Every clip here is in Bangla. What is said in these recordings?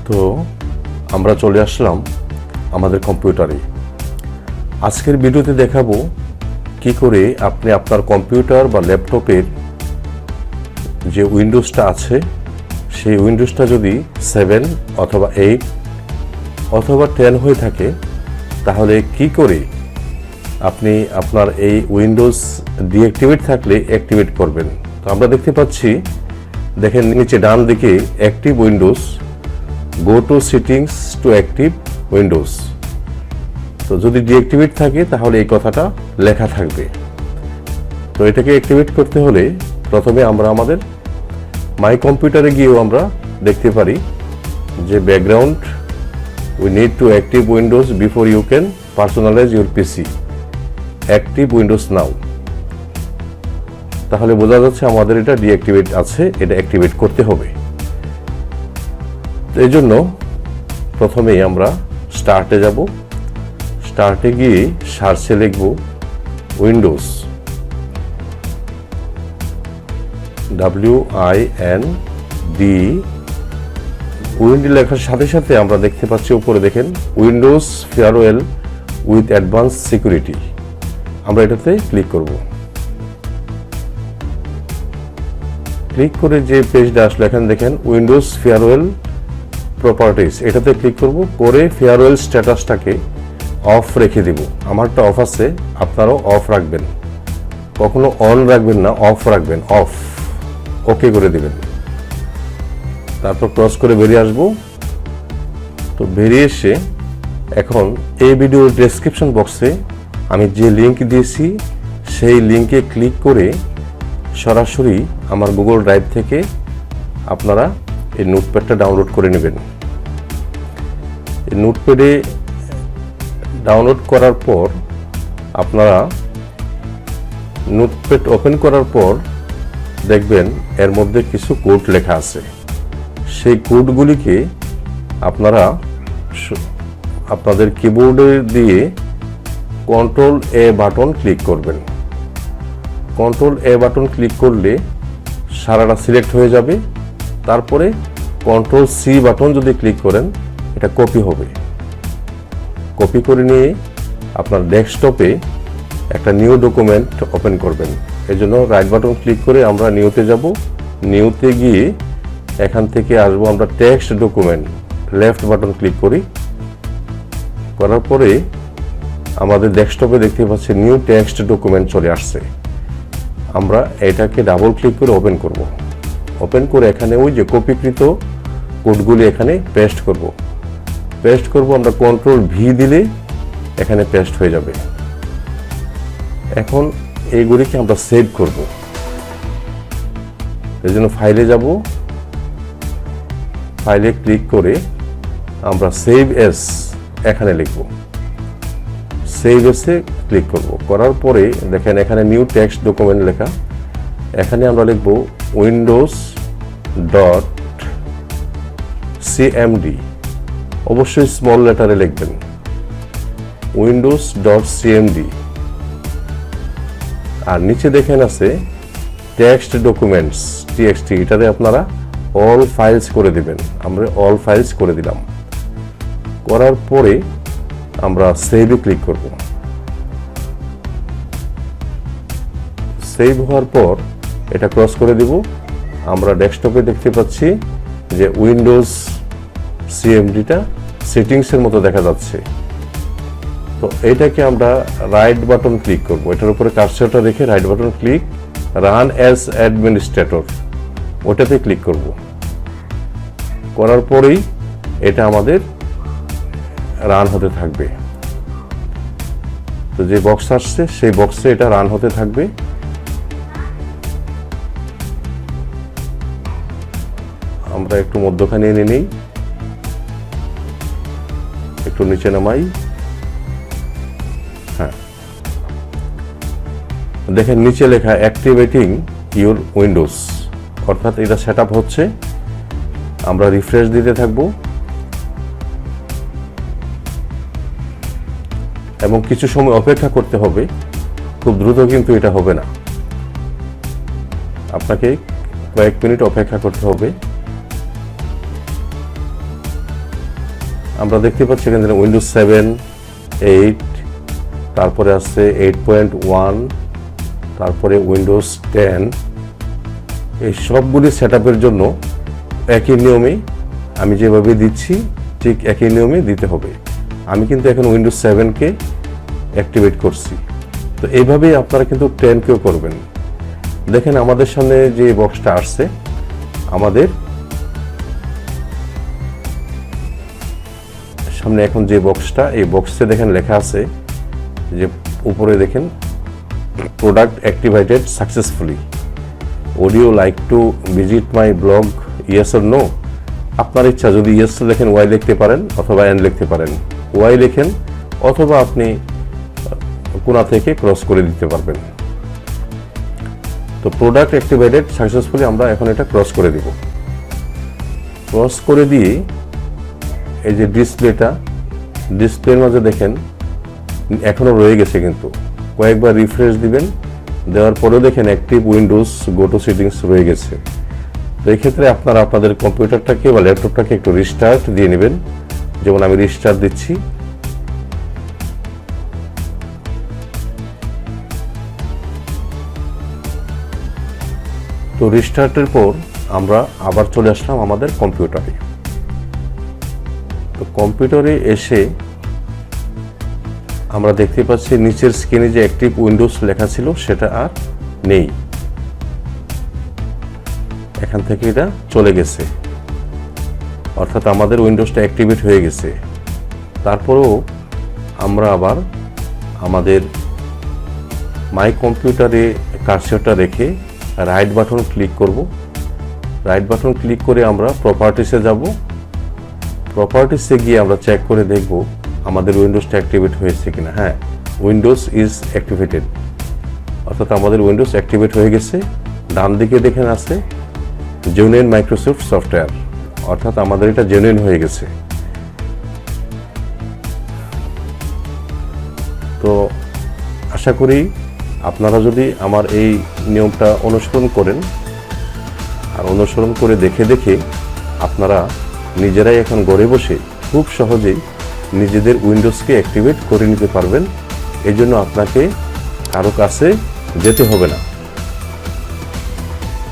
তো আমরা চলে আসলাম আমাদের কম্পিউটারে। আজকের ভিডিওতে দেখাবো কি করে আপনি আপনার কম্পিউটার বা ল্যাপটপের যে উইন্ডোজটা আছে সেই উইন্ডোজটা যদি 7 অথবা 8 অথবা 10 হয়ে থাকে তাহলে কি করে আপনি আপনার এই উইন্ডোজ ডিঅ্যাক্টিভেট থাকলে অ্যাক্টিভেট করবেন। তো আমরা দেখতে পাচ্ছি, দেখেন নিচে ডান দিকে active windows, go to settings to active windows. তো যদি ডিঅ্যাক্টিভেট থাকে তাহলে এই কথাটা লেখা থাকবে। তো এটাকে অ্যাক্টিভেট করতে হলে প্রথমে আমরা আমাদের মাই কম্পিউটারে গিয়েও আমরা দেখতে পারি যে background we need to active Windows before you can personalise your PC, active Windows now. তাহলে বোঝা যাচ্ছে আমাদের এটা ডিঅ্যাক্টিভেট আছে, এটা অ্যাক্টিভেট করতে হবে। তো এই জন্য প্রথমেই আমরা স্টার্টে যাব। স্টার্টে গিয়ে সার্চে লিখব উইন্ডোজ, WIND। উইন্ডো লেখার সাথে সাথে আমরা দেখতে পাচ্ছি উপরে দেখেন Windows farewell with advance security. আমরা এটাতে ক্লিক করব। ক্লিক করে যে পেজটা আসলে এখানে দেখেন উইন্ডোজ ফেয়ারওয়েল প্রপার্টিজ, এটাতে ক্লিক করব। করে ফেয়ারওয়েল স্ট্যাটাসটাকে অফ রেখে দেব। আমারটা অফ আছে, আপনারাও অফ রাখবেন, কখনো অন রাখবেন না, অফ রাখবেন, অফ। ওকে করে দেবেন। তারপর ক্রস করে বেরিয়ে আসব। তো বেরিয়ে এসে এখন এই ভিডিওর ডেসক্রিপশন বক্সে আমি যে লিঙ্ক দিয়েছি সেই লিঙ্কে ক্লিক করে সরাসরি আমার গুগল ড্রাইভ থেকে আপনারা এই নোটপ্যাডটা ডাউনলোড করে নেবেন। এই নোটপ্যাডে ডাউনলোড করার পর আপনারা নোটপ্যাড ওপেন করার পর দেখবেন এর মধ্যে কিছু কোড লেখা আছে। সেই কোডগুলিকে আপনারা আপনাদের কিবোর্ডে দিয়ে কন্ট্রোল এ বাটন ক্লিক করবেন। কন্ট্রোল এ বাটন ক্লিক করলে সারাটা সিলেক্ট হয়ে যাবে। তারপরে কন্ট্রোল সি বাটন যদি ক্লিক করেন এটা কপি হবে। কপি করে নিয়ে আপনার ডেস্কটপে একটা নিউ ডকুমেন্ট ওপেন করবেন। এই জন্য রাইট বাটন ক্লিক করে আমরা নিউতে যাব। নিউতে গিয়ে এখান থেকে আসবো আমরা text document, left button click করি। করার পরে আমাদের ডেস্কটপে দেখতে পাচ্ছি নিউ টেক্সট ডকুমেন্ট চলে আসছে। আমরা এটাকে ডাবল ক্লিক করে ওপেন করব। ওপেন করে এখানে ওই যে কপিকৃত কোডগুলি এখানে পেস্ট করব। পেস্ট করব আমরা কন্ট্রোল ভি দিলে এখানে পেস্ট হয়ে যাবে। এখন এইগুলিকে আমরা সেভ করব। এই জন্য ফাইলে যাব, ফাইলে ক্লিক করে আমরা সেভ এস এখানে লিখব। সেভ এসে ক্লিক করব। করার পরে দেখেন এখানে নিউ টেক্সট ডকুমেন্ট লেখা। এখানে আমরা লিখব windows.cmd, অবশ্যই স্মল লেটারে লিখবেন, windows.cmd। আর নিচে দেখেন আছে টেক্সট ডকুমেন্টস txt, এটাতে আপনারা অল ফাইলস করে দিবেন। আমরা অল ফাইলস করে দিলাম। করার পরে আমরা সেভে ক্লিক করব। সেভ হওয়ার পর এটা ক্রস করে দিব। আমরা ডেস্কটপে দেখতে পাচ্ছি যে উইন্ডোজ সিএমডিটা সেটিংসের মতো দেখা যাচ্ছে। তো এইটাকে আমরা রাইট বাটন ক্লিক করব। এটার উপরে কার্সরটা রেখে right button click, run as administrator, ওটাতে ক্লিক করব। করার পরেই এটা আমাদের রান হতে থাকবে। তো যে বক্স আসছে সেই বক্সে এটা রান হতে থাকবে। আমরা একটু মধ্যখানে এনে নিই, একটু নিচে নামাই। হ্যাঁ, দেখেন নিচে লেখা অ্যাক্টিভেটিং ইউর উইন্ডোজ, অর্থাৎ এটা সেট আপ হচ্ছে। আমরা রিফ্রেশ দিতে থাকবো এবং কিছু সময় অপেক্ষা করতে হবে। খুব দ্রুত কিন্তু এটা হবে না, আপনাকে কয়েক মিনিট অপেক্ষা করতে হবে। আমরা দেখতে পাচ্ছি এখানে উইন্ডোজ 7, 8, তারপরে আছে 8.1, তারপরে উইন্ডোজ 10। এই সবগুলি সেটআপের জন্য একই নিয়মে আমি যেভাবে দিচ্ছি ঠিক একই নিয়মে দিতে হবে। আমি কিন্তু এখন উইন্ডোজ 7কে অ্যাক্টিভেট করছি, তো এইভাবেই আপনারা কিন্তু 10কেও করবেন। দেখেন আমাদের সামনে যে বক্সটা আসছে, আমাদের সামনে এখন যে বক্সটা, এই বক্সে দেখেন লেখা আছে যে উপরে দেখেন product activated successfully, would you like to visit my blog, yes or no? আপনার ইচ্ছা, যদি ইয়েস লেখেন ওয়াই লিখতে পারেন অথবা এন লিখতে পারেন। ওয়াই লেখেন অথবা আপনি কোণা থেকে ক্রস করে দিতে পারবেন। তো প্রোডাক্ট অ্যাক্টিভেটেড সাকসেসফুলি আমরা এখন এটা ক্রস করে দিব। ক্রস করে দিয়ে এই যে ডিসপ্লের মাঝে দেখেন এখনো রয়ে গেছে, কিন্তু কয়েকবার রিফ্রেশ দিবেন, দেওয়ার পরেও দেখেন active windows go to settings রয়ে গেছে। তো এই ক্ষেত্রে আপনারা আপনাদের কম্পিউটারটাকে বা ল্যাপটপটাকে একটু রিস্টার্ট দিয়ে নেবেন। যেমন আমি রিস্টার্ট দিচ্ছি। তো রিস্টার্টের পর আমরা আবার চলে আসলাম আমাদের কম্পিউটারে। তো কম্পিউটারে এসে আমরা দেখতে পাচ্ছি নিচের স্ক্রিনে যে অ্যাক্টিভ উইন্ডোজ লেখা ছিল সেটা আর নেই, এখান থেকে এটা চলে গেছে, অর্থাৎ আমাদের উইন্ডোজটা অ্যাক্টিভেট হয়ে গেছে। তারপরেও আমরা আবার আমাদের মাই কম্পিউটারে কার্সরটা রেখে রাইট বাটন ক্লিক করব। রাইট বাটন ক্লিক করে আমরা প্রপার্টিসে যাব। প্রপার্টিসে গিয়ে আমরা চেক করে দেখব আমাদের উইন্ডোজটা অ্যাক্টিভেট হয়েছে কিনা। হ্যাঁ, উইন্ডোজ ইজ অ্যাক্টিভেটেড, অর্থাৎ আমাদের উইন্ডোজ অ্যাক্টিভেট হয়ে গেছে। ডান দিকে দেখেন আছে জেনুইন মাইক্রোসফট সফটওয়্যার, অর্থাৎ আমাদের এটা জেনুইন হয়ে গেছে। তো আশা করি আপনারা যদি আমার এই নিয়মটা অনুসরণ করেন আর অনুসরণ করে দেখে দেখে আপনারা নিজেরাই এখন ঘরে বসে খুব সহজেই নিজেদের উইন্ডোজকে অ্যাক্টিভেট করে নিতে পারবেন। এই জন্য আপনাকে কারো কাছে যেতে হবে না।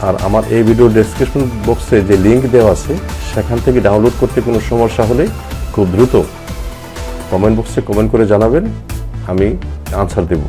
আর আমার এই ভিডিও ডেসক্রিপশন বক্সে যে লিঙ্ক দেওয়া আছে সেখান থেকে ডাউনলোড করতে কোনো সমস্যা হলে খুব দ্রুত কমেন্ট বক্সে কমেন্ট করে জানাবেন, আমি আনসার দেব।